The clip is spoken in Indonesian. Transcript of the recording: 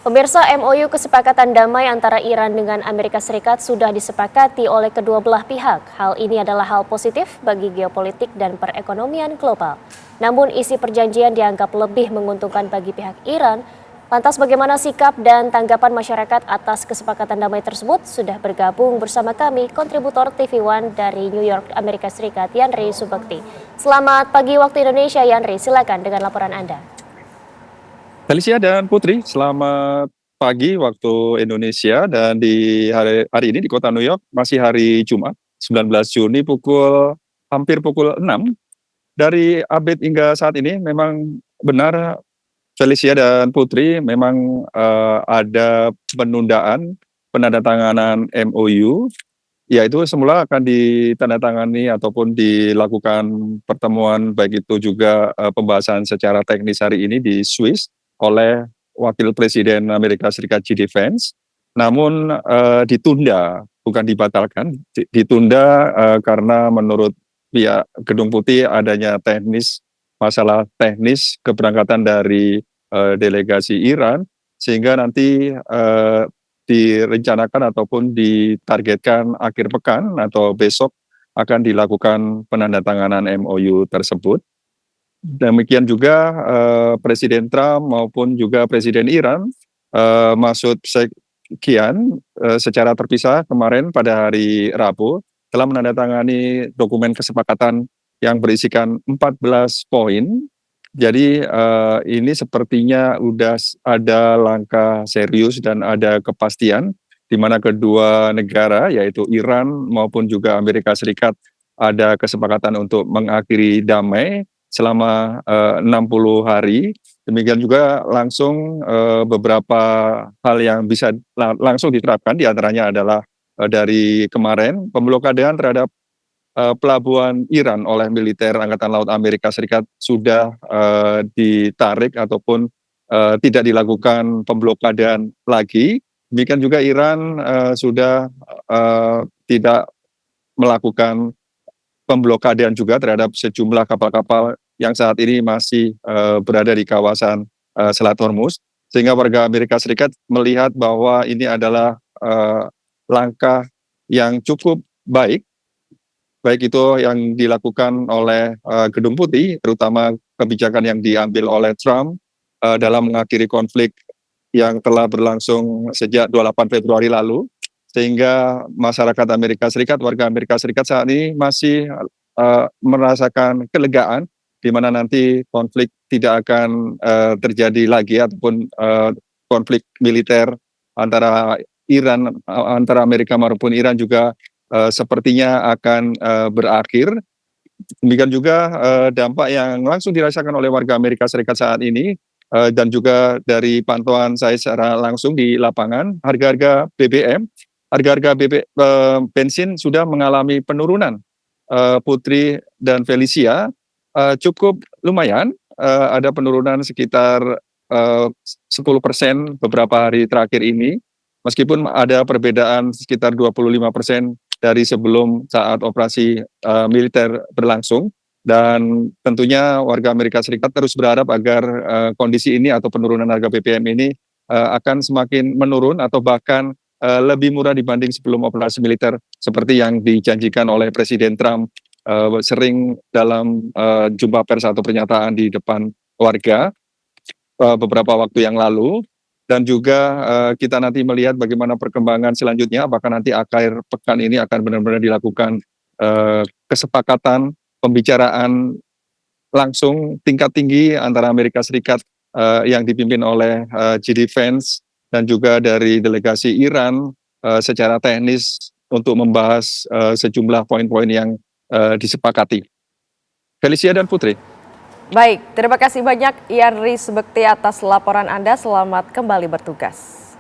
Pemirsa, MOU kesepakatan damai antara Iran dengan Amerika Serikat sudah disepakati oleh kedua belah pihak. Hal ini adalah hal positif bagi geopolitik dan perekonomian global. Namun isi perjanjian dianggap lebih menguntungkan bagi pihak Iran. Lantas bagaimana sikap dan tanggapan masyarakat atas kesepakatan damai tersebut? Sudah bergabung bersama kami kontributor TV One dari New York, Amerika Serikat, Yanri Subakti. Selamat pagi waktu Indonesia, Yanri. Silakan dengan laporan Anda. Felicia dan Putri, selamat pagi waktu Indonesia, dan di hari ini di kota New York masih hari Jumat 19 Juni hampir pukul 6. Dari update hingga saat ini memang benar Felicia dan Putri, memang ada penundaan penandatanganan MOU, yaitu semula akan ditandatangani ataupun dilakukan pertemuan baik itu juga pembahasan secara teknis hari ini di Swiss oleh Wakil Presiden Amerika Serikat J.D. Vance, namun ditunda, bukan dibatalkan, ditunda karena menurut pihak Gedung Putih adanya masalah teknis keberangkatan dari delegasi Iran, sehingga nanti direncanakan ataupun ditargetkan akhir pekan atau besok akan dilakukan penandatanganan MOU tersebut. Demikian juga Presiden Trump maupun juga Presiden Iran Masoud Pezeshkian secara terpisah kemarin pada hari Rabu telah menandatangani dokumen kesepakatan yang berisikan 14 poin. Jadi ini sepertinya sudah ada langkah serius dan ada kepastian di mana kedua negara yaitu Iran maupun juga Amerika Serikat ada kesepakatan untuk mengakhiri damai selama 60 hari. Demikian juga langsung beberapa hal yang bisa langsung diterapkan, diantaranya adalah dari kemarin pemblokadaan terhadap pelabuhan Iran oleh militer Angkatan Laut Amerika Serikat sudah ditarik ataupun tidak dilakukan pemblokadaan lagi. Demikian juga Iran sudah tidak melakukan pemblokadaan juga terhadap sejumlah kapal-kapal yang saat ini masih berada di kawasan Selat Hormuz, sehingga warga Amerika Serikat melihat bahwa ini adalah langkah yang cukup baik itu yang dilakukan oleh Gedung Putih, terutama kebijakan yang diambil oleh Trump dalam mengakhiri konflik yang telah berlangsung sejak 28 Februari lalu, sehingga masyarakat Amerika Serikat, warga Amerika Serikat saat ini masih merasakan kelegaan di mana nanti konflik tidak akan terjadi lagi ataupun konflik militer antara antara Amerika maupun Iran juga sepertinya akan berakhir. Demikian juga dampak yang langsung dirasakan oleh warga Amerika Serikat saat ini dan juga dari pantauan saya secara langsung di lapangan, harga-harga BBM, bensin sudah mengalami penurunan. Putri dan Felicia, cukup lumayan, ada penurunan sekitar 10% beberapa hari terakhir ini, meskipun ada perbedaan sekitar 25% dari sebelum saat operasi militer berlangsung. Dan tentunya warga Amerika Serikat terus berharap agar kondisi ini atau penurunan harga BBM ini akan semakin menurun atau bahkan lebih murah dibanding sebelum operasi militer seperti yang dijanjikan oleh Presiden Trump sering dalam jumpa pers atau pernyataan di depan warga beberapa waktu yang lalu. Dan juga kita nanti melihat bagaimana perkembangan selanjutnya, apakah nanti akhir pekan ini akan benar-benar dilakukan kesepakatan pembicaraan langsung tingkat tinggi antara Amerika Serikat yang dipimpin oleh J.D. Vance dan juga dari delegasi Iran secara teknis untuk membahas sejumlah poin-poin yang disepakati. Felicia dan Putri. Baik, terima kasih banyak Yanri Subakti atas laporan Anda. Selamat kembali bertugas.